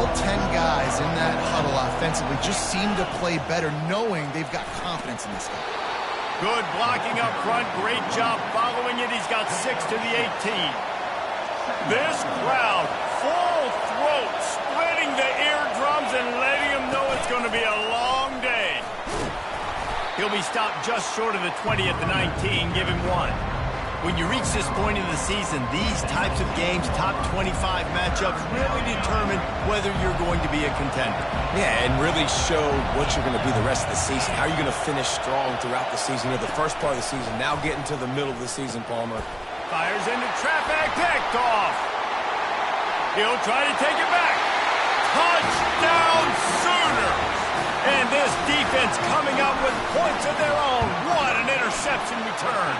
all 10 guys in that huddle offensively just seem to play better knowing they've got confidence in this guy. Good blocking up front. Great job following it. He's got 6 to the 18. This crowd, full throat, splitting the eardrums and letting them know it's going to be a long day. He'll be stopped just short of the 20 at the 19. Give him 1. When you reach this point in the season, these types of games, top 25 matchups, really determine whether you're going to be a contender. Yeah, and really show what you're going to be the rest of the season. How are you going to finish strong throughout the season or the first part of the season? Now getting to the middle of the season, Palmer. Fires into traffic, picked off. He'll try to take it back. Touchdown Sooners! And this defense coming up with points of their own. What an interception return.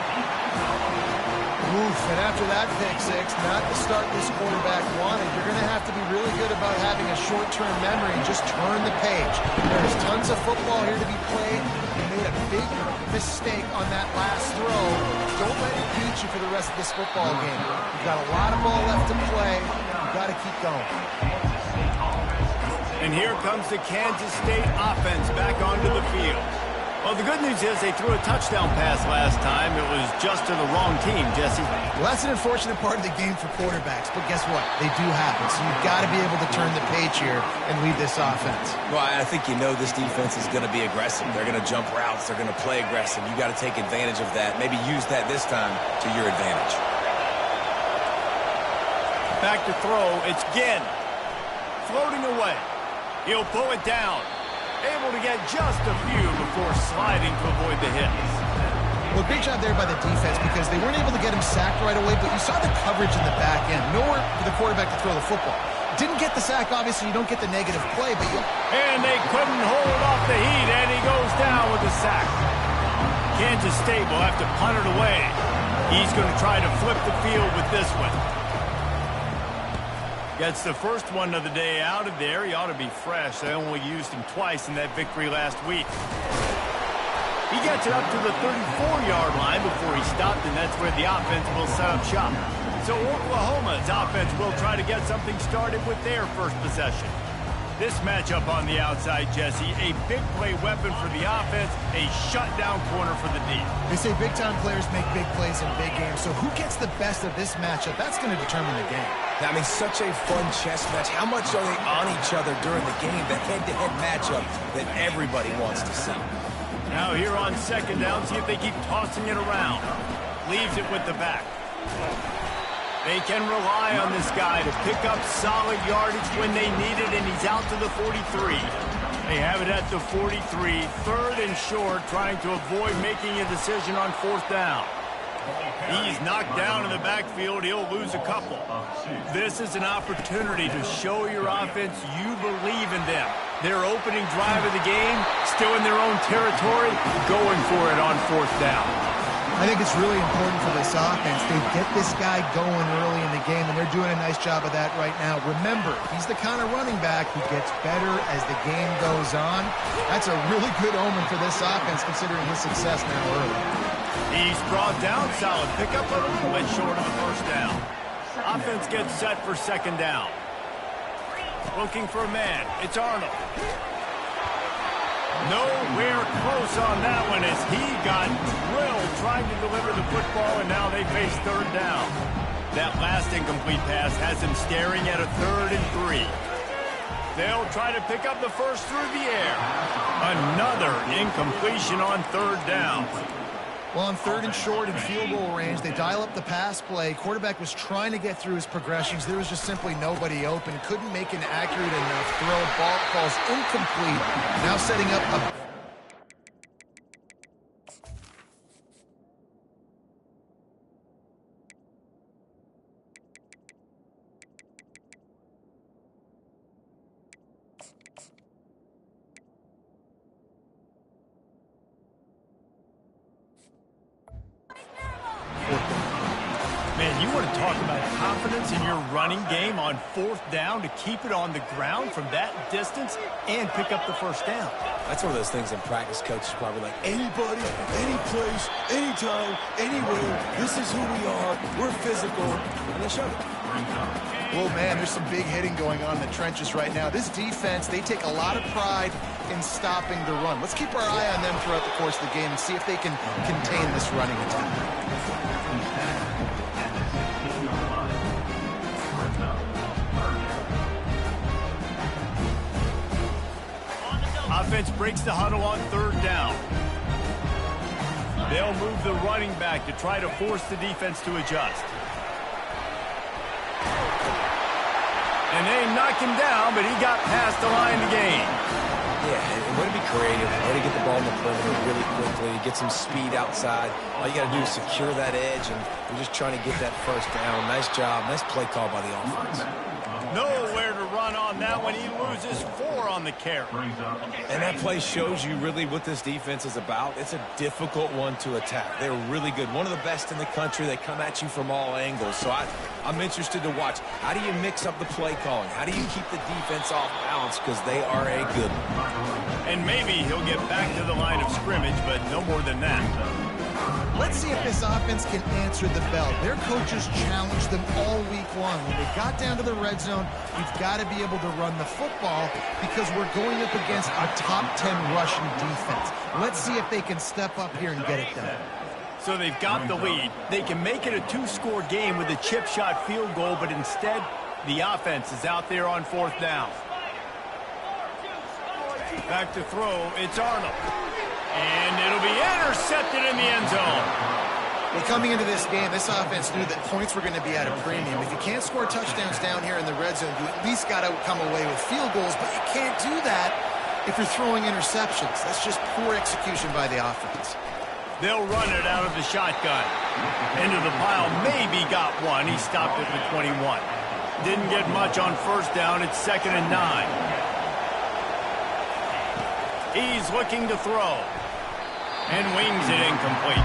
Oof, and after that pick six, not the start this quarterback wanted. You're going to have to be really good about having a short-term memory and just turn the page. There's tons of football here to be played. You made a big mistake on that last throw. Don't let it beat you for the rest of this football game. You've got a lot of ball left to play. You've got to keep going. And here comes the Kansas State offense back onto the field. Well, the good news is they threw a touchdown pass last time. It was just to the wrong team, Jesse. Well, that's an unfortunate part of the game for quarterbacks, but guess what? They do happen, so you've got to be able to turn the page here and lead this offense. Well, I think you know this defense is going to be aggressive. They're going to jump routes. They're going to play aggressive. You got to take advantage of that. Maybe use that this time to your advantage. Back to throw. It's Ginn. Floating away. He'll pull it down. Able to get just a few before sliding to avoid the hits. Well, great job there by the defense because they weren't able to get him sacked right away, but you saw the coverage in the back end. Nowhere for the quarterback to throw the football. Didn't get the sack, obviously. You don't get the negative play, but you... And they couldn't hold off the heat, and he goes down with the sack. Kansas State will have to punt it away. He's going to try to flip the field with this one. Gets the first one of the day out of there. He ought to be fresh. They only used him twice in that victory last week. He gets it up to the 34-yard line before he stopped, and that's where the offense will set up shop. So Oklahoma's offense will try to get something started with their first possession. This matchup on the outside, Jesse, a big play weapon for the offense, a shutdown corner for the D. They say big-time players make big plays in big games, so who gets the best of this matchup? That's going to determine the game. I mean, such a fun chess match. How much are they on each other during the game? The head-to-head matchup that everybody wants to see. Now here on second down, see if they keep tossing it around. Leaves it with the back. They can rely on this guy to pick up solid yardage when they need it, and he's out to the 43. They have it at the 43, third and short, trying to avoid making a decision on fourth down. He's knocked down in the backfield. He'll lose a couple. This is an opportunity to show your offense you believe in them. Their opening drive of the game, still in their own territory, going for it on fourth down. I think it's really important for this offense. They get this guy going early in the game, and they're doing a nice job of that right now. Remember, he's the kind of running back who gets better as the game goes on. That's a really good omen for this offense, considering his success now early. He's brought down solid. Pick up a little bit short of the first down. Offense gets set for second down. Looking for a man. It's Arnold. Nowhere close on that one as he got drilled trying to deliver the football, and now they face third down. That last incomplete pass has him staring at a 3rd and 3. They'll try to pick up the first through the air. Another incompletion on third down. Well, on 3rd and short in field goal range, they dial up the pass play. Quarterback was trying to get through his progressions. There was just simply nobody open. Couldn't make an accurate enough throw. Ball falls incomplete. Now setting up a... Man, you want to talk about confidence in your running game on fourth down to keep it on the ground from that distance and pick up the first down. That's one of those things in practice, coaches probably like, anybody, any place, anytime, anywhere, this is who we are, we're physical, and they showed it. Oh, man, there's some big hitting going on in the trenches right now. This defense, they take a lot of pride in stopping the run. Let's keep our eye on them throughout the course of the game and see if they can contain this running attack. Offense breaks the huddle on 3rd down. They'll move the running back to try to force the defense to adjust. And they knock him down, but he got past the line to gain. Yeah, and way to be creative. Way to get the ball in the perimeter really quickly. Get some speed outside. All you got to do is secure that edge, and we're just trying to get that 1st down. Nice job. Nice play call by the offense. Nowhere to run on that one. He loses 4 on the carry. And that play shows you really what this defense is about. It's a difficult one to attack. They're really good. One of the best in the country. They come at you from all angles. So I'm interested to watch. How do you mix up the play calling? How do you keep the defense off balance? Because they are a good one. And maybe he'll get back to the line of scrimmage, but no more than that. Let's see if this offense can answer the bell. Their coaches challenged them all week long. When they got down to the red zone, you've got to be able to run the football because we're going up against a top 10 rushing defense. Let's see if they can step up here and get it done. So they've got the lead. They can make it a 2-score game with a chip shot field goal, but instead, the offense is out there on 4th down. Back to throw, it's Arnold. And it'll be intercepted in the end zone. Well, coming into this game, this offense knew that points were going to be at a premium. If you can't score touchdowns down here in the red zone, you at least got to come away with field goals, but you can't do that if you're throwing interceptions. That's just poor execution by the offense. They'll run it out of the shotgun. Into the pile, maybe got one. He stopped at the 21. Didn't get much on 1st down. It's 2nd and 9. He's looking to throw. And wings it incomplete.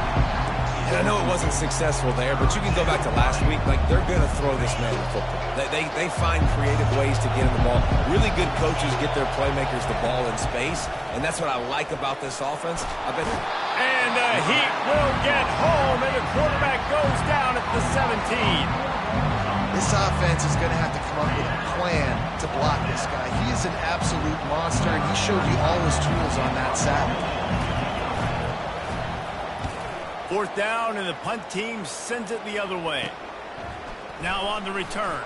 And I know it wasn't successful there, but you can go back to last week. Like, they're going to throw this man the football. They find creative ways to get him the ball. Really good coaches get their playmakers the ball in space, and that's what I like about this offense. I bet. And the Heat will get home, and the quarterback goes down at the 17. This offense is going to have to come up with a plan to block this guy. He is an absolute monster, and he showed you all his tools on that Saturday. 4th down, and the punt team sends it the other way. Now on the return.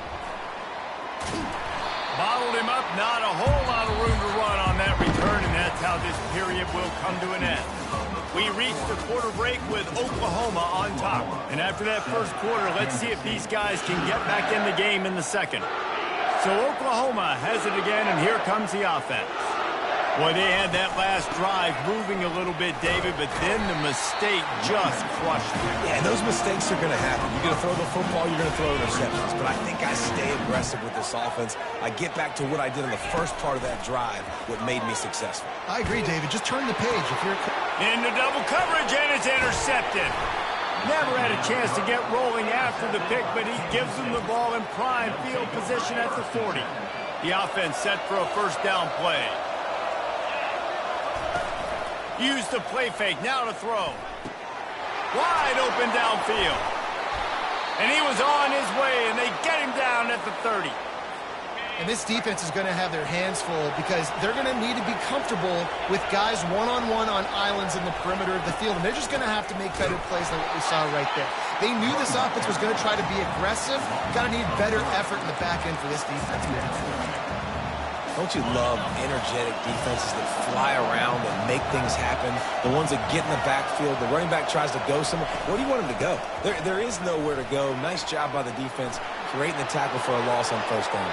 Bottled him up, not a whole lot of room to run on that return, and that's how this period will come to an end. We reach the quarter break with Oklahoma on top. And after that 1st quarter, let's see if these guys can get back in the game in the 2nd. So Oklahoma has it again, and here comes the offense. Boy, they had that last drive moving a little bit, David, but then the mistake just crushed them. Yeah, those mistakes are going to happen. You're going to throw the football, you're going to throw interceptions. But I think I stay aggressive with this offense. I get back to what I did in the first part of that drive, what made me successful. I agree, David. Just turn the page. If you're into double coverage, and it's intercepted. Never had a chance to get rolling after the pick, but he gives them the ball in prime field position at the 40. The offense set for a 1st down play. Use the play fake, now to throw. Wide open downfield. And he was on his way, and they get him down at the 30. And this defense is going to have their hands full because they're going to need to be comfortable with guys one-on-one on islands in the perimeter of the field. And they're just going to have to make better plays than what we saw right there. They knew this offense was going to try to be aggressive. Got to need better effort in the back end for this defense. Don't you love energetic defenses that fly around and make things happen? The ones that get in the backfield, the running back tries to go somewhere. Where do you want him to go? There is nowhere to go. Nice job by the defense creating the tackle for a loss on 1st down.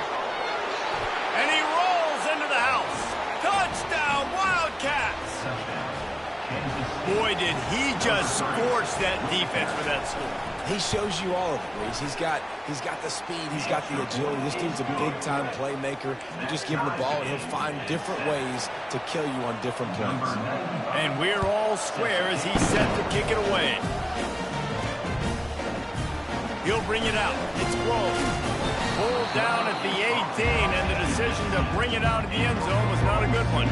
And he rolls into the house. Touchdown, Wildcats! Boy, did he just scorch that defense for that score. He shows you all of it, Reese. He's got the speed, he's got the agility. This dude's a big-time playmaker. You just give him the ball, and he'll find different ways to kill you on different plays. And we're all square as he's set to kick it away. He'll bring it out. It's close. Pulled down at the 18, and the decision to bring it out of the end zone was not a good one.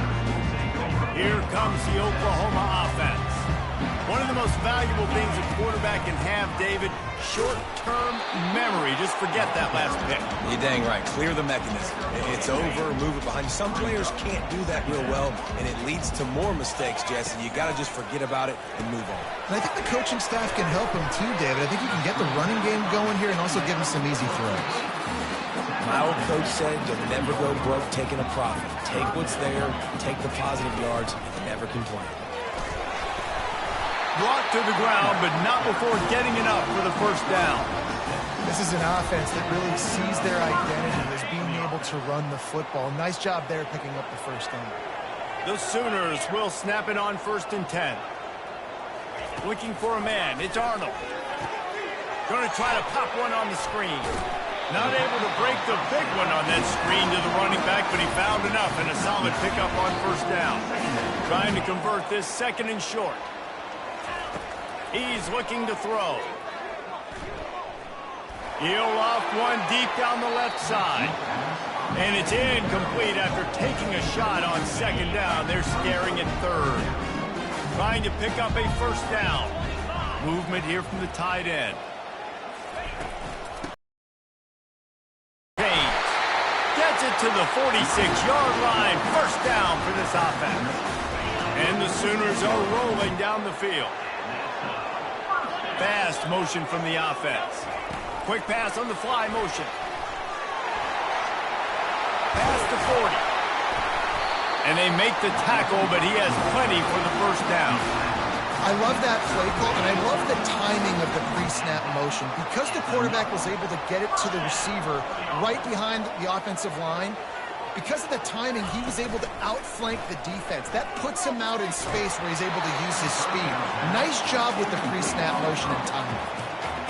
Here comes the Oklahoma offense. One of the most valuable things a quarterback can have, David, short-term memory. Just forget that last pick. You're dang right. Clear the mechanism. It's over, move it behind you. Some players can't do that real well, and it leads to more mistakes, Jesse. You got to just forget about it and move on. And I think the coaching staff can help him too, David. I think you can get the running game going here and also give him some easy throws. My old coach said you'll never go broke taking a profit. Take what's there, take the positive yards, and never complain. Brought to the ground, but not before getting enough for the first down. This is an offense that really sees their identity as being able to run the football. Nice job there picking up the first down. The Sooners will snap it on 1st and 10. Looking for a man. It's Arnold. Going to try to pop one on the screen. Not able to break the big one on that screen to the running back, but he found enough and a solid pickup on 1st down. Trying to convert this 2nd and short. He's looking to throw. He'll off one deep down the left side. And it's incomplete after taking a shot on 2nd down. They're scaring it 3rd. Trying to pick up a 1st down. Movement here from the tight end. Payne gets it to the 46-yard line. 1st down for this offense. And the Sooners are rolling down the field. Fast motion from the offense. Quick pass on the fly motion. Pass to 40. And they make the tackle, but he has plenty for the 1st down. I love that play call, and I love the timing of the pre-snap motion. Because the quarterback was able to get it to the receiver right behind the offensive line, because of the timing, he was able to outflank the defense. That puts him out in space where he's able to use his speed. Nice job with the pre-snap motion and timing.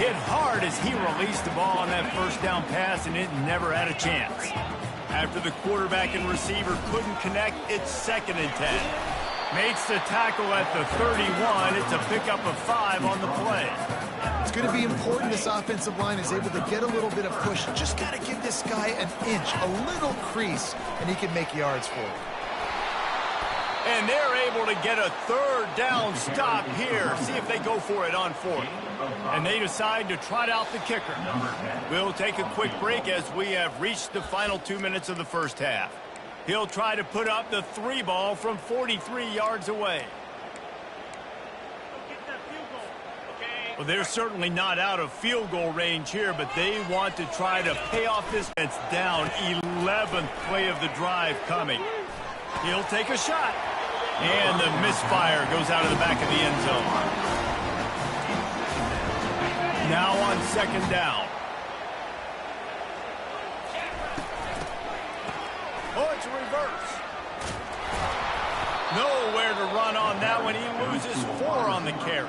Hit hard as he released the ball on that 1st down pass, and it never had a chance. After the quarterback and receiver couldn't connect, it's 2nd and 10. Makes the tackle at the 31. It's a pickup of 5 on the play. It's going to be important this offensive line is able to get a little bit of push. Just got to give this guy an inch, a little crease, and he can make yards for it. And they're able to get a 3rd down stop here. See if they go for it on 4th. And they decide to trot out the kicker. We'll take a quick break as we have reached the final 2 minutes of the 1st half. He'll try to put up the 3 ball from 43 yards away. Well, they're certainly not out of field goal range here, but they want to try to pay off this. It's down. 11th play of the drive coming. He'll take a shot. And the misfire goes out of the back of the end zone. Now on 2nd down. Oh, it's a reverse. Nowhere to run on that one. He loses 4 on the carry.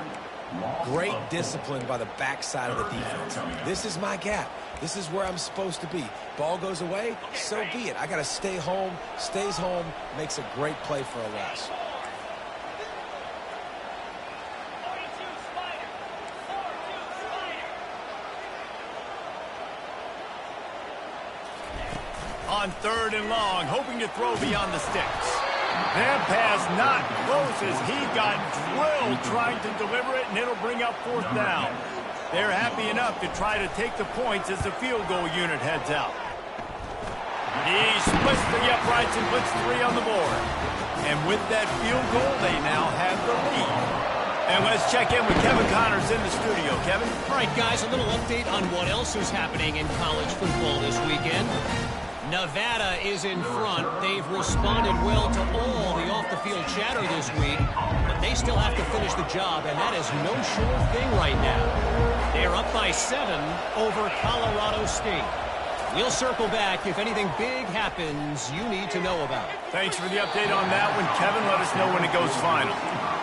Great discipline by the backside of the defense. This is my gap. This is where I'm supposed to be. Ball goes away, so be it. I got to stay home. Stays home, makes a great play for a loss. On 3rd and long, hoping to throw beyond the sticks. That pass not close as he got drilled trying to deliver it, and it'll bring up 4th down. They're happy enough to try to take the points as the field goal unit heads out. He splits the uprights and puts 3 on the board. And with that field goal, they now have the lead. And let's check in with Kevin Connors in the studio. Kevin? All right, guys, a little update on what else is happening in college football this weekend. Nevada is in front. They've responded well to all the off-the-field chatter this week, but they still have to finish the job, and that is no sure thing right now. They're up by 7 over Colorado State. We'll circle back if anything big happens you need to know about. Thanks for the update on that one, Kevin. Let us know when it goes final.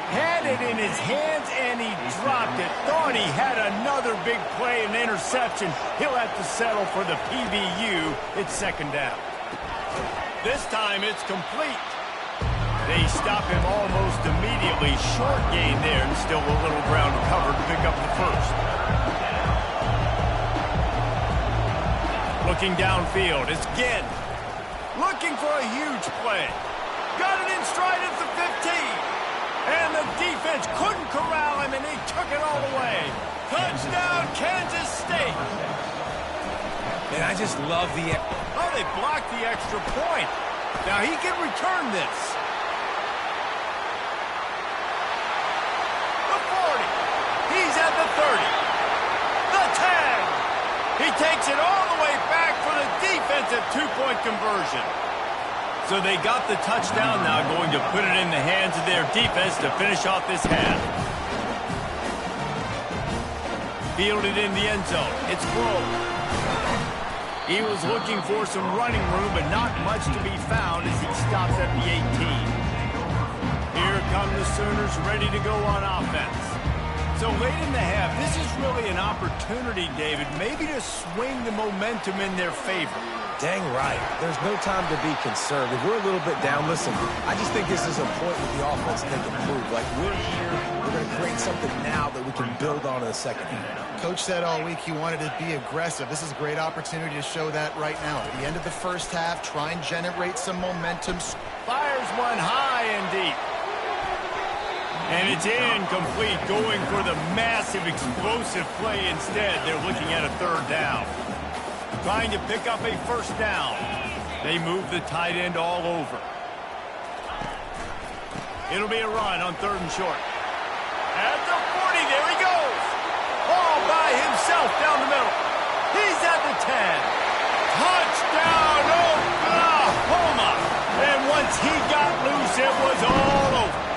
Had it in his hands, and he dropped it. Thought he had another big play, an interception. He'll have to settle for the PBU. It's 2nd down. This time, it's complete. They stop him almost immediately. Short gain there, and still a little ground covered to pick up the 1st. Looking downfield, it's Ginn. Looking for a huge play. Got it in stride at the 15. And the defense couldn't corral him, and he took it all the way. Touchdown, Kansas State. And I just love the... Oh, they blocked the extra point. Now he can return this. The 40. He's at the 30. The 10. He takes it all the way back for the defensive two-point conversion. So they got the touchdown, now going to put it in the hands of their defense to finish off this half. Fielded in the end zone. It's Grove. He was looking for some running room, but not much to be found as he stops at the 18. Here come the Sooners ready to go on offense. So late in the half, this is really an opportunity, David, maybe to swing the momentum in their favor. Dang right. There's no time to be concerned. If we're a little bit down, listen, I just think this is a point with the offense they can prove. Like, we're here, we're going to create something now that we can build on in the second half. Coach said all week he wanted to be aggressive. This is a great opportunity to show that right now. At the end of the first half, try and generate some momentum. Fires one high and deep. And it's incomplete, going for the massive, explosive play instead. They're looking at a third down. Trying to pick up a first down. They move the tight end all over. It'll be a run on third and short. At the 40, there he goes. All by himself down the middle. He's at the 10. Touchdown, Oklahoma. And once he got loose, it was all over.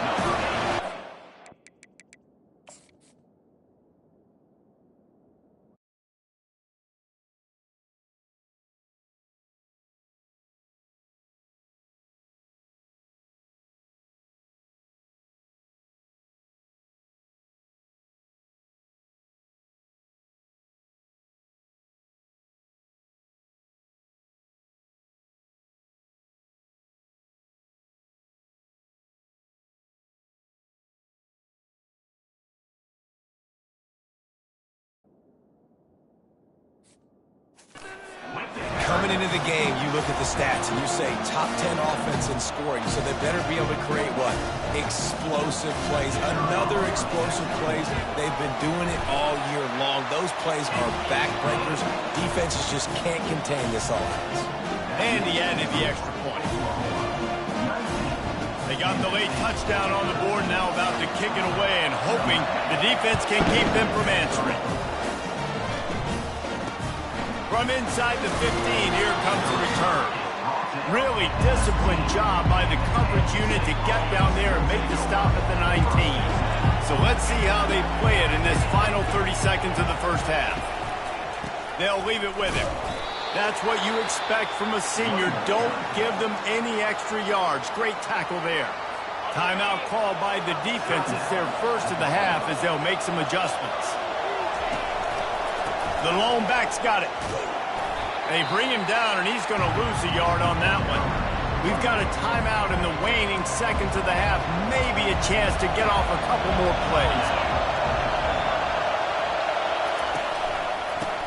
Coming into the game, you look at the stats and you say top 10 offense in scoring, so they better be able to create what? Explosive plays. Another explosive plays. They've been doing it all year long. Those plays are backbreakers. Defenses just can't contain this offense. And he added the extra point. They got the late touchdown on the board, now about to kick it away and hoping the defense can keep them from answering. From inside the 15, here comes the return. Really disciplined job by the coverage unit to get down there and make the stop at the 19. So let's see how they play it in this final 30 seconds of the first half. They'll leave it with him. That's what you expect from a senior. Don't give them any extra yards. Great tackle there. Timeout called by the defense. It's their first of the half as they'll make some adjustments. The lone back's got it. They bring him down, and he's going to lose a yard on that one. We've got a timeout in the waning seconds of the half. Maybe a chance to get off a couple more plays.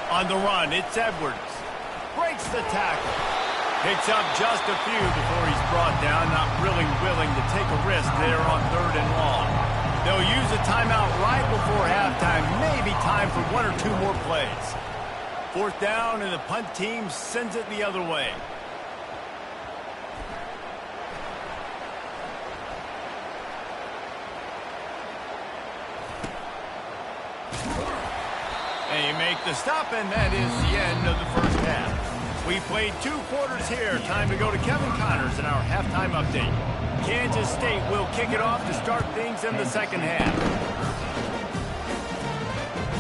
On the run, it's Edwards. Breaks the tackle. Picks up just a few before he's brought down. Not really willing to take a risk there on third and long. They'll use a timeout right before halftime. Maybe time for one or two more plays. Fourth down, and the punt team sends it the other way. They make the stop, and that is the end of the first half. We played 2 quarters here. Time to go to Kevin Connors in our halftime update. Kansas State will kick it off to start things in the second half.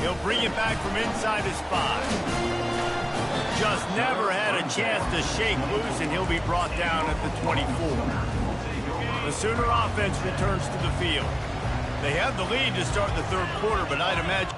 He'll bring it back from inside his 5. Just never had a chance to shake loose, and he'll be brought down at the 24. The Sooner offense returns to the field. They have the lead to start the third quarter, but I'd imagine...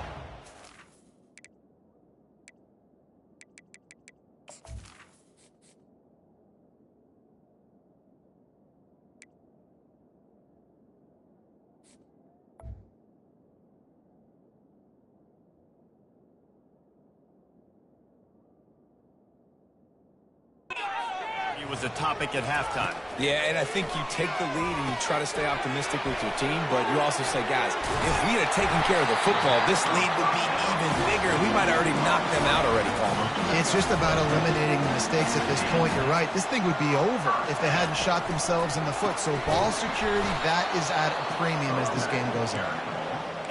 was a topic at halftime. Yeah, and I think you take the lead and you try to stay optimistic with your team, but you also say, guys, if we had taken care of the football, this lead would be even bigger. We might have already knocked them out already, Palmer. It's just about eliminating the mistakes at this point. You're right. This thing would be over if they hadn't shot themselves in the foot. So ball security, that is at a premium as this game goes on.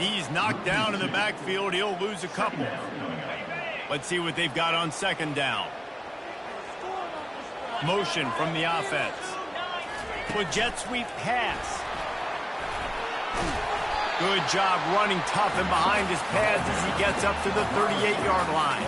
He's knocked down in the backfield. He'll lose a couple. Let's see what they've got on second down. Motion from the offense. With jet sweep pass. Good job running tough and behind his pads as he gets up to the 38-yard line.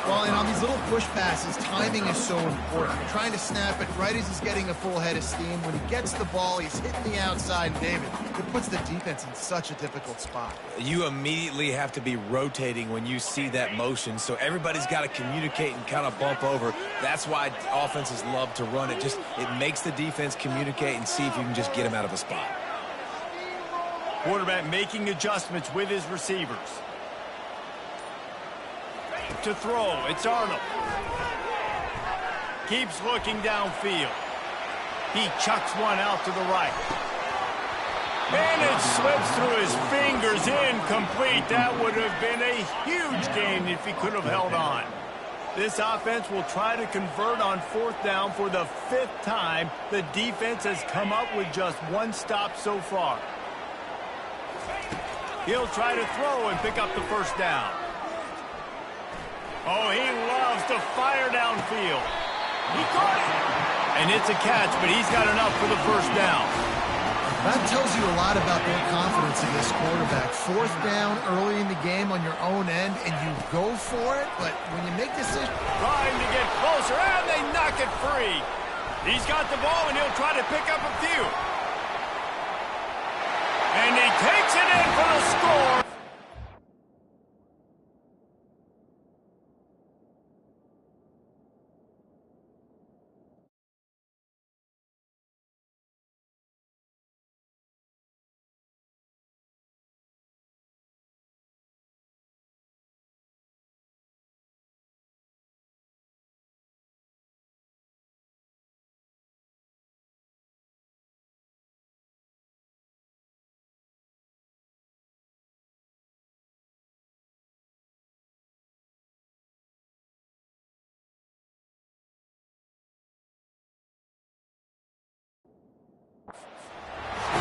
Well, and on these little push passes, timing is so important. You're trying to snap it right as he's getting a full head of steam. When he gets the ball, he's hitting the outside, David. It puts the defense in such a difficult spot. You immediately have to be rotating when you see that motion, so everybody's got to communicate and kind of bump over. That's why offenses love to run it. It makes the defense communicate and see if you can just get him out of a spot. Quarterback making adjustments with his receivers. To throw, it's Arnold. Keeps looking downfield. He chucks one out to the right. And it slips through his fingers, incomplete. That would have been a huge gain if he could have held on. This offense will try to convert on fourth down for the 5th time. The defense has come up with just one stop so far. He'll try to throw and pick up the first down. Oh, he loves to fire downfield. He caught it. And it's a catch, but he's got enough for the first down. That tells you a lot about their confidence in this quarterback. 4th down early in the game on your own end, and you go for it, but when you make decisions... Trying to get closer, and they knock it free. He's got the ball, and he'll try to pick up a few. And he takes it in for the score.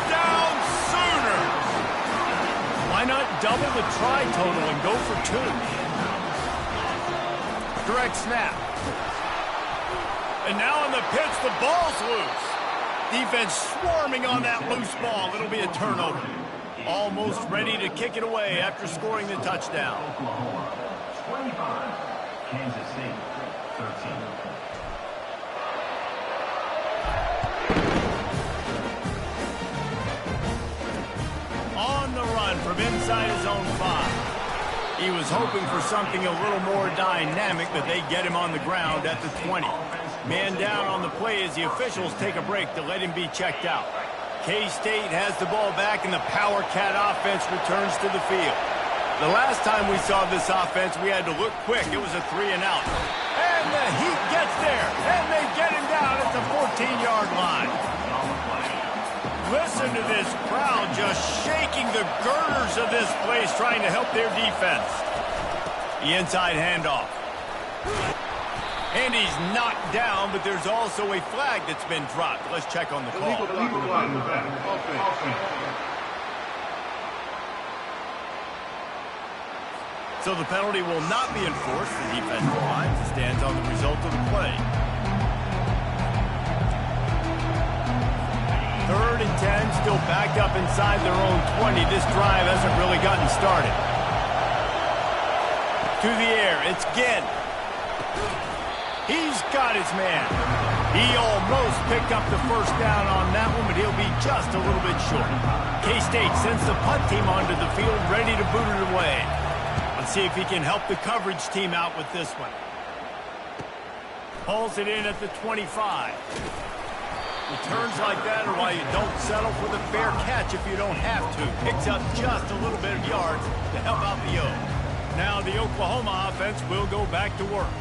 Down Sooner! Why not double the try total and go for 2? Direct snap. And now on the pitch, the ball's loose. Defense swarming on that loose ball. It'll be a turnover. Almost ready to kick it away after scoring the touchdown. Oklahoma 25, Kansas State 13. On the run from inside his own 5. He was hoping for something a little more dynamic, but they get him on the ground at the 20. Man down on the play as the officials take a break to let him be checked out. K-State has the ball back, and the Power Cat offense returns to the field. The last time we saw this offense, we had to look quick. It was a 3-and-out. And the Heat gets there, and they get him down at the 14-yard line. Listen to this crowd just shaking the girders of this place, trying to help their defense. The inside handoff. And he's knocked down, but there's also a flag that's been dropped. Let's check on the call. So the penalty will not be enforced. The defensive line stands on the result of the play. 3rd and 10, still backed up inside their own 20. This drive hasn't really gotten started. To the air, it's Ginn. He's got his man. He almost picked up the first down on that one, but he'll be just a little bit short. K-State sends the punt team onto the field, ready to boot it away. Let's see if he can help the coverage team out with this one. Pulls it in at the 25. Returns like that are why you don't settle for the fair catch if you don't have to. Picks up just a little bit of yards to help out the O. Now the Oklahoma offense will go back to work.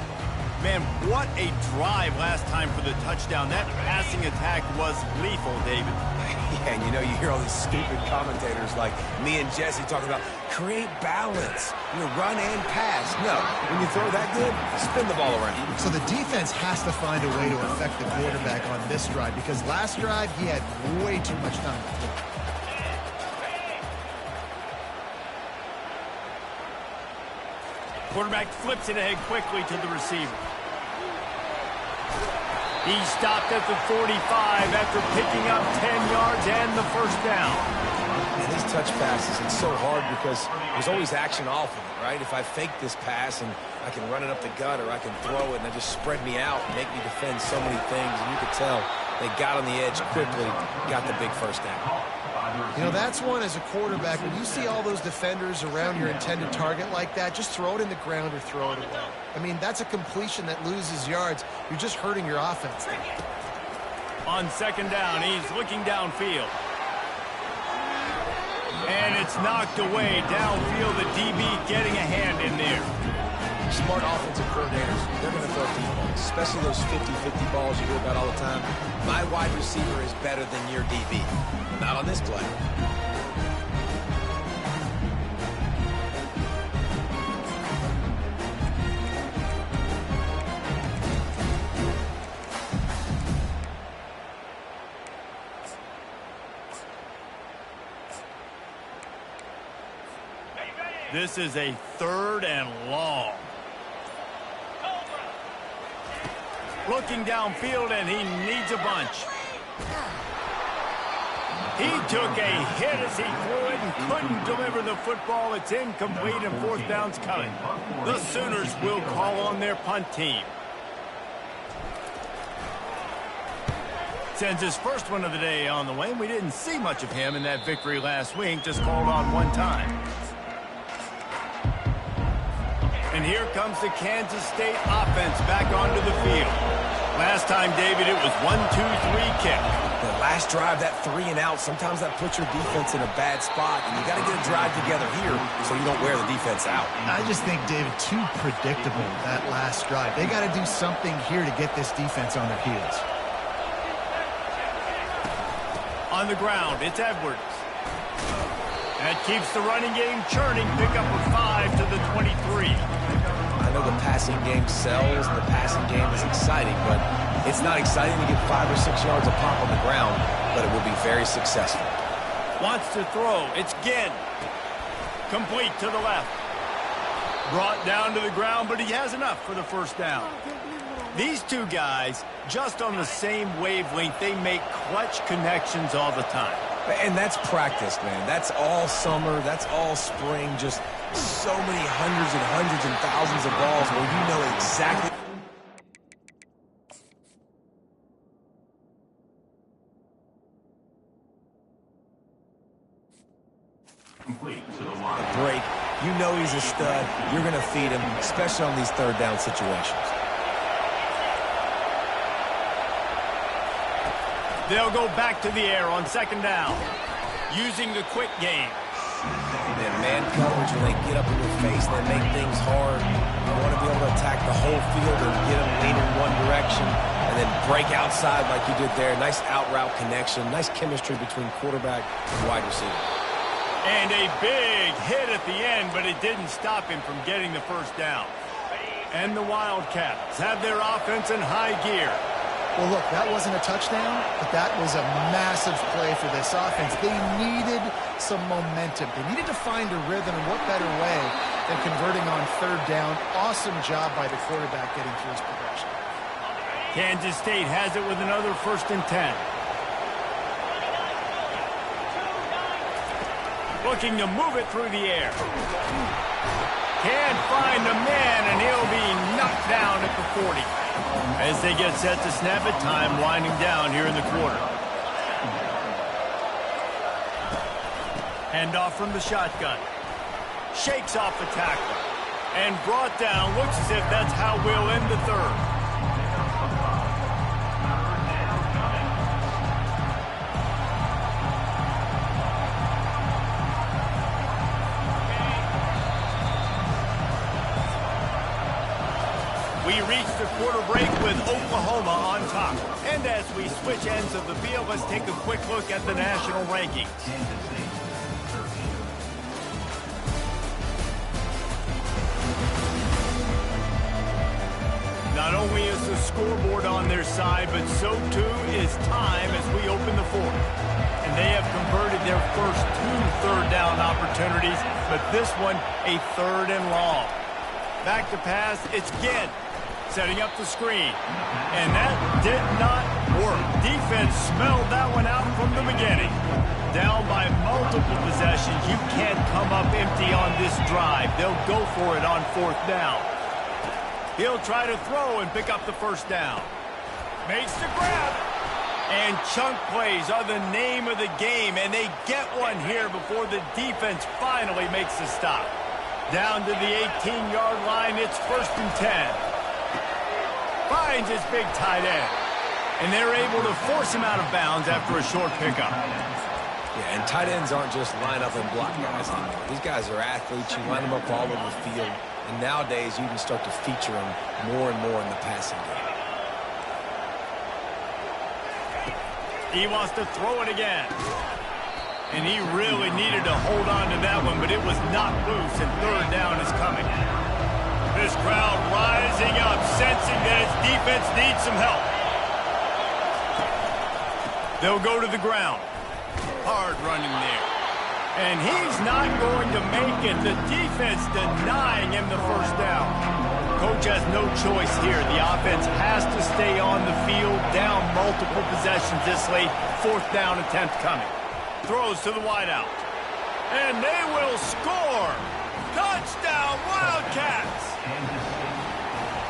Man, what a drive last time for the touchdown. That passing attack was lethal, David. Yeah, and you know, you hear all these stupid commentators like me and Jesse talking about create balance, run and pass. No, when you throw that good, spin the ball around. So the defense has to find a way to affect the quarterback on this drive because last drive he had way too much time to throw. Quarterback flips it ahead quickly to the receiver. He stopped at the 45 after picking up 10 yards and the first down. And these touch passes, it's so hard because there's always action off of it, right? If I fake this pass and I can run it up the gut or I can throw it and it just spread me out and make me defend so many things. And you could tell they got on the edge quickly, got the big first down. That's one as a quarterback. When you see all those defenders around your intended target like that, just throw it in the ground or throw it away. I mean, that's a completion that loses yards. You're just hurting your offense there. On second down, he's looking downfield. And it's knocked away downfield. The DB getting a hand in there. Smart offensive coordinators, they're going to throw deep balls, especially those 50-50 balls you hear about all the time. My wide receiver is better than your DB. Not on this play. This is a 3rd and long. Looking downfield, and he needs a bunch. He took a hit as he threw it and couldn't deliver the football. It's incomplete, and 4th down's coming. The Sooners will call on their punt team. Sends his first one of the day on the way. We didn't see much of him in that victory last week, just called on one time. And here comes the Kansas State offense back onto the field. Last time, David, it was 1-2-3 kick. The last drive, that 3 and out, sometimes that puts your defense in a bad spot, and you got to get a drive together here so you don't wear the defense out. I just think, David, too predictable, that last drive. They got to do something here to get this defense on their heels. On the ground, it's Edwards. That keeps the running game churning. Pick up a 5 to the 23. I know the passing game sells, and the passing game is exciting, but it's not exciting to get 5 or 6 yards a pop on the ground, but it will be very successful. Wants to throw. It's Ginn. Complete to the left. Brought down to the ground, but he has enough for the first down. These two guys, just on the same wavelength, they make clutch connections all the time. And that's practice, man. That's all summer. That's all spring. Just so many hundreds and thousands of balls where you know exactly. A break. You know he's a stud. You're going to feed him, especially on these 3rd down situations. They'll go back to the air on 2nd down, using the quick game. And man coverage, when they get up in your face and they make things hard, you want to be able to attack the whole field and get them leaning one direction and then break outside like you did there. Nice out route connection, nice chemistry between quarterback and wide receiver. And a big hit at the end, but it didn't stop him from getting the first down. And the Wildcats have their offense in high gear. Well, look, that wasn't a touchdown, but that was a massive play for this offense. They needed some momentum. They needed to find a rhythm, and what better way than converting on 3rd down. Awesome job by the quarterback getting through his progression. Kansas State has it with another 1st and 10. Looking to move it through the air. Can't find a man, and he'll be knocked down at the 40. As they get set to snap it, time winding down here in the quarter. Handoff from the shotgun. Shakes off the tackler. And brought down. Looks as if that's how we'll end the 3rd. We reach the quarter break with Oklahoma on top. And as we switch ends of the field, let's take a quick look at the national rankings. Not only is the scoreboard on their side, but so too is time as we open the fourth. And they have converted their first 2 third-down opportunities, but this one a 3rd and long. Back to pass, it's Ginn setting up the screen. And that did not work. Defense smelled that one out from the beginning. Down by multiple possessions, you can't come up empty on this drive. They'll go for it on 4th down. He'll try to throw and pick up the first down. Makes the grab. And chunk plays are the name of the game, and they get one here before the defense finally makes the stop. Down to the 18-yard line, it's 1st and 10. Finds his big tight end. And they're able to force him out of bounds after a short pickup. Yeah, and tight ends aren't just line up and block guys anymore. These guys are athletes. You line them up all over the field. And nowadays, you can start to feature them more and more in the passing game. He wants to throw it again. And he really needed to hold on to that one, but it was not loose, and 3rd down is coming. This crowd rising up, sensing that its defense needs some help. They'll go to the ground. Hard running there. And he's not going to make it. The defense denying him the first down. Coach has no choice here. The offense has to stay on the field, down multiple possessions this late. 4th down attempt coming. Throws to the wideout. And they will score. Touchdown, Wildcats.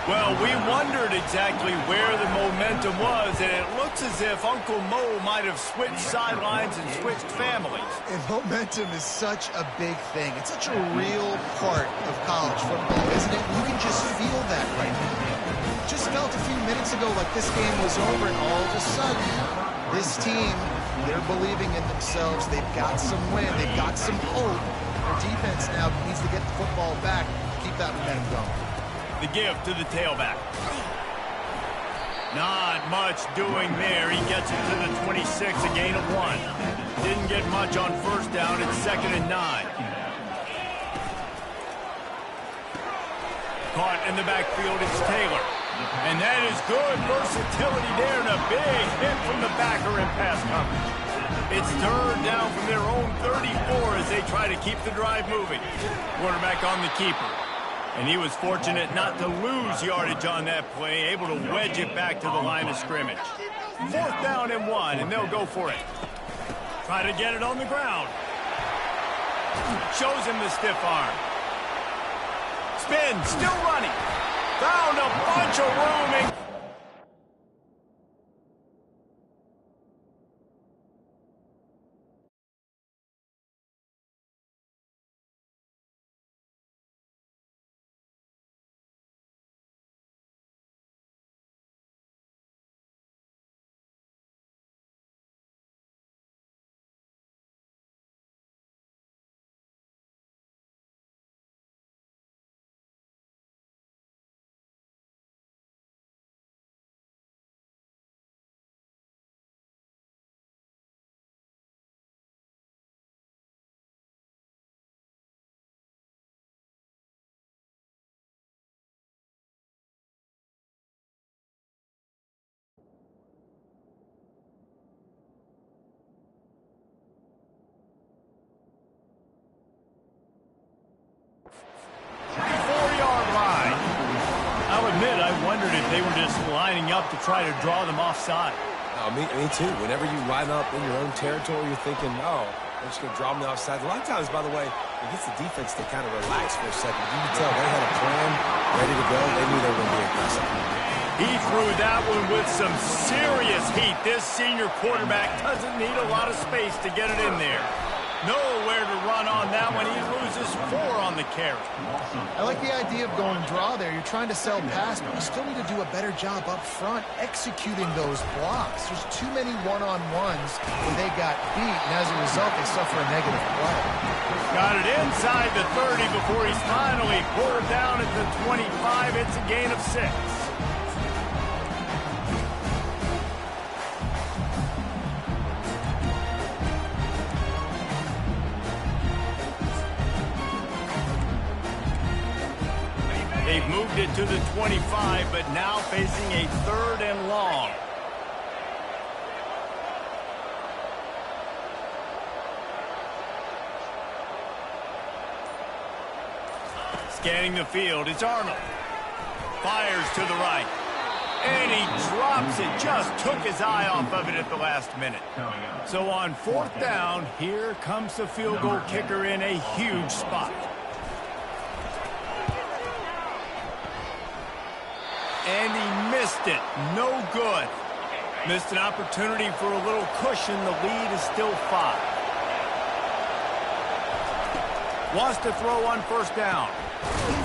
Well, we wondered exactly where the momentum was, and it looks as if Uncle Mo might have switched sidelines and switched families. And momentum is such a big thing. It's such a real part of college football, isn't it? You can just feel that right now. Just felt a few minutes ago like this game was over, and all of a sudden, this team, they're believing in themselves. They've got some wind. They've got some hope. Their defense now needs to get the football back, keep that momentum going. The give to the tailback. Not much doing there. He gets it to the 26, a gain of 1. Didn't get much on 1st down. It's 2nd and 9. Caught in the backfield, it's Taylor. And that is good versatility there, and a big hit from the backer in pass coverage. It's 3rd down from their own 34 as they try to keep the drive moving. Quarterback on the keeper. And he was fortunate not to lose yardage on that play, able to wedge it back to the line of scrimmage. 4th down and 1, and they'll go for it. Try to get it on the ground. Shows him the stiff arm. Spin, still running. Found a bunch of room. Wondered if they were just lining up to try to draw them offside. Oh, me too. Whenever you line up in your own territory, you're thinking, oh, they're just going to draw them offside. A lot of times, by the way, it gets the defense to kind of relax for a second. You can tell they had a plan ready to go. They knew they were going to be aggressive. He threw that one with some serious heat. This senior quarterback doesn't need a lot of space to get it in there. Nowhere to run on that one. He loses 4 on the carry. I like the idea of going draw there. You're trying to sell pass, but you still need to do a better job up front executing those blocks. There's too many one-on-ones where they got beat, and as a result, they suffer a negative play. Got it inside the 30 before he's finally pulled down at the 25. It's a gain of 6. They've moved it to the 25, but now facing a 3rd and long. Scanning the field, it's Arnold. Fires to the right. And he drops it. Just took his eye off of it at the last minute. So on 4th down, here comes the field goal kicker in a huge spot. And he missed it. No good. Missed an opportunity for a little cushion. The lead is still 5. Wants to throw on 1st down.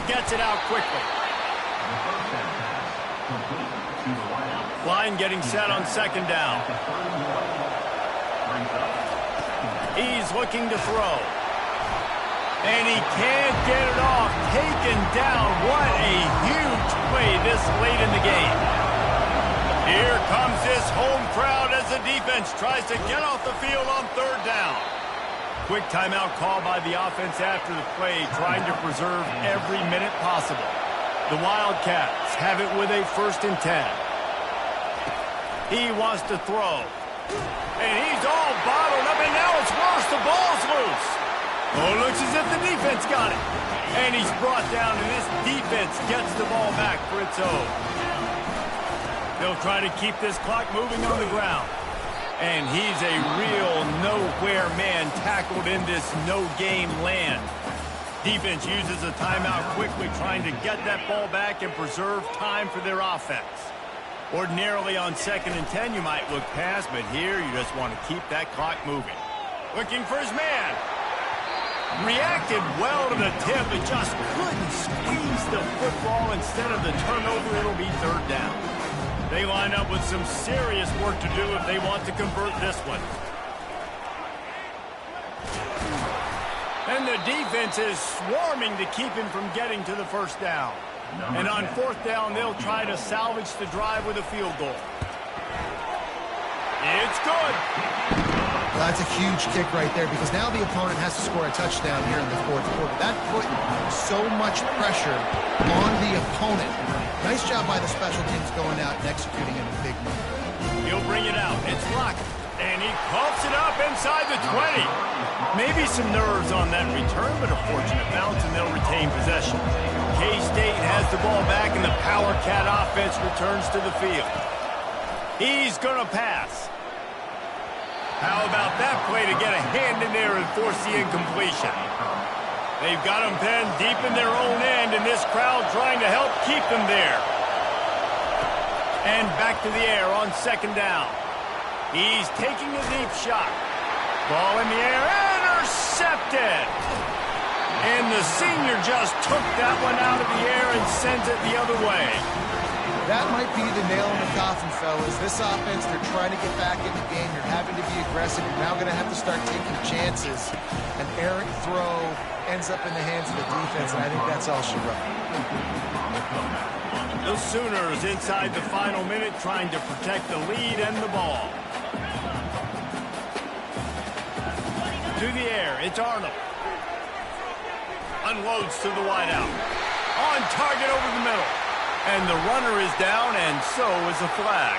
Gets it out quickly. Line getting set on 2nd down. He's looking to throw. And he can't get it off. Taken down. What a huge play this late in the game. Here comes this home crowd as the defense tries to get off the field on 3rd down. Quick timeout call by the offense after the play, trying to preserve every minute possible. The Wildcats have it with a 1st and 10. He wants to throw. And he's all bottled up, and now it's worse. The ball's loose. Oh, it looks as if the defense got it. And he's brought down, and this defense gets the ball back for its own. They'll try to keep this clock moving on the ground. And he's a real nowhere man tackled in this no-game land. Defense uses a timeout quickly, trying to get that ball back and preserve time for their offense. Ordinarily on 2nd and 10, you might look past, but here you just want to keep that clock moving. Looking for his man. Reacted well to the tip, but just couldn't squeeze the football. Instead of the turnover, it'll be 3rd down. They line up with some serious work to do if they want to convert this one. And the defense is swarming to keep him from getting to the 1st down. And on 4th down, they'll try to salvage the drive with a field goal. It's good. That's a huge kick right there, because now the opponent has to score a touchdown here in the 4th quarter. That put so much pressure on the opponent. Nice job by the special teams going out and executing in a big moment. He'll bring it out. It's blocked. And he pumps it up inside the 20. Maybe some nerves on that return, but a fortunate bounce, and they'll retain possession. K-State has the ball back, and the Power Cat offense returns to the field. He's going to pass. How about that play to get a hand in there and force the incompletion? They've got them penned deep in their own end, and this crowd trying to help keep them there. And back to the air on 2nd down. He's taking a deep shot. Ball in the air, intercepted. And the senior just took that one out of the air and sends it the other way. That might be the nail in the coffin, fellas. This offense, they're trying to get back in the game. You're having to be aggressive. You're now going to have to start taking chances. An errant throw ends up in the hands of the defense, and I think that's all she wrote. The Sooners inside the final minute trying to protect the lead and the ball. To the air, it's Arnold. Unloads to the wideout. On target over the middle. And the runner is down, and so is a flag.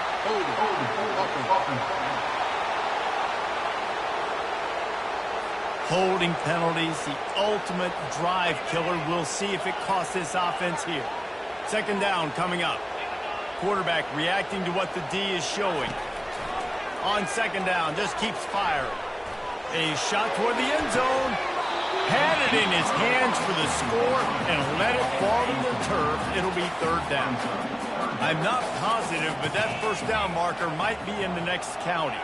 Holding penalties, the ultimate drive killer. We'll see if it costs this offense here. 2nd down coming up. Quarterback reacting to what the D is showing. On 2nd down, just keeps firing. A shot toward the end zone. Had it in his hands for the score and let it fall to the turf. It'll be 3rd down. I'm not positive, but that 1st down marker might be in the next county.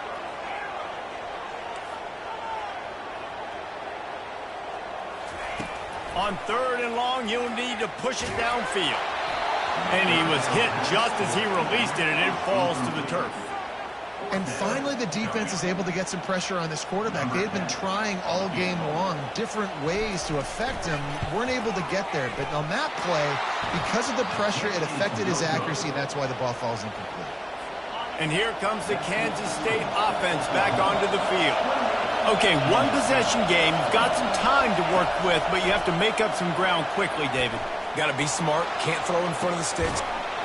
On 3rd and long, you'll need to push it downfield. And he was hit just as he released it, and it falls to the turf. And finally, the defense is able to get some pressure on this quarterback. They've been trying all game long different ways to affect him. Weren't able to get there. But on that play, because of the pressure, it affected his accuracy. That's why the ball falls incomplete. And here comes the Kansas State offense back onto the field. Okay, 1 possession game. You've got some time to work with, but you have to make up some ground quickly, David. Got to be smart. Can't throw in front of the sticks.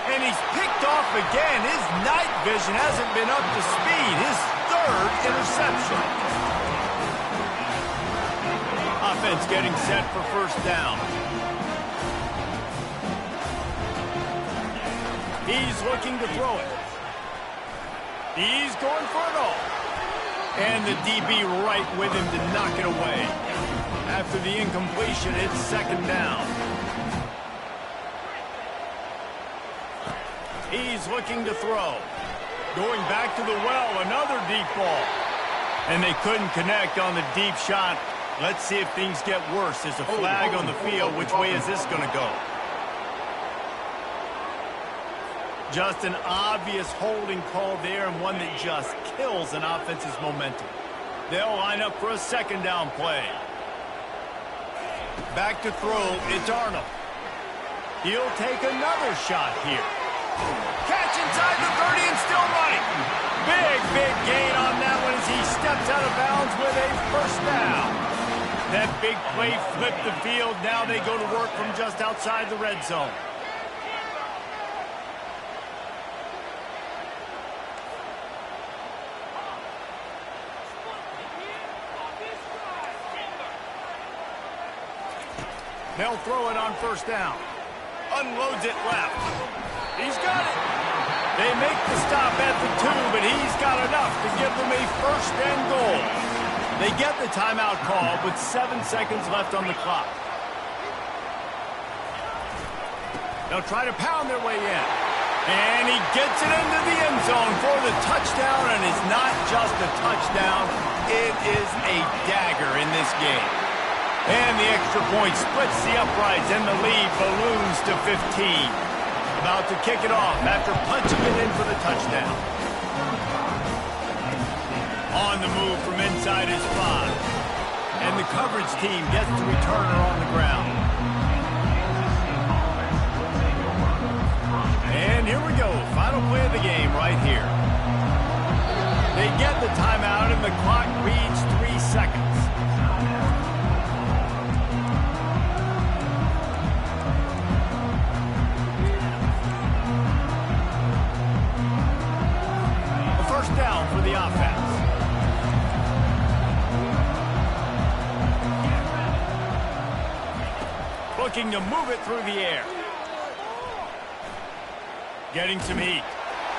And he's picked off again. His night vision hasn't been up to speed. His third interception. Offense getting set for first down. He's looking to throw it. He's going for it all. And the DB right with him to knock it away. After the incompletion, it's second down. He's looking to throw. Going back to the well, another deep ball. And they couldn't connect on the deep shot. Let's see if things get worse. There's a flag on the field. Which way is this going to go? Just an obvious holding call there, and one that just kills an offense's momentum. They'll line up for a second down play. Back to throw, it's Arnold. He'll take another shot here. Catch inside the 30 and still running. Big gain on that one as he steps out of bounds with a first down. That big play flipped the field. Now they go to work from just outside the red zone. They'll throw it on first down. Unloads it left. He's got it. They make the stop at the 2, but he's got enough to give them a first and goal. They get the timeout call with 7 seconds left on the clock. They'll try to pound their way in. And he gets it into the end zone for the touchdown, and it's not just a touchdown. It is a dagger in this game. And the extra point splits the uprights, and the lead balloons to 15. About to kick it off after punching it in for the touchdown. On the move from inside his 5. And the coverage team gets the returner on the ground. And here we go. Final play of the game right here. They get the timeout, and the clock reads 3 seconds. Down for the offense. Looking to move it through the air. Getting some heat.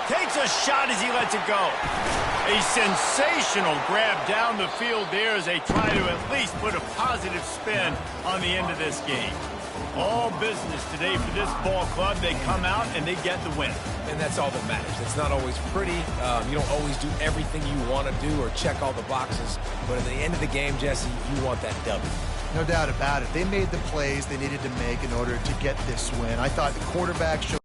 Takes a shot as he lets it go. A sensational grab down the field there as they try to at least put a positive spin on the end of this game. All business today for this ball club. They come out and they get the win. And that's all that matters. It's not always pretty. You don't always do everything you want to do or check all the boxes. But at the end of the game, Jesse, you want that W. No doubt about it. They made the plays they needed to make in order to get this win. I thought the quarterback showed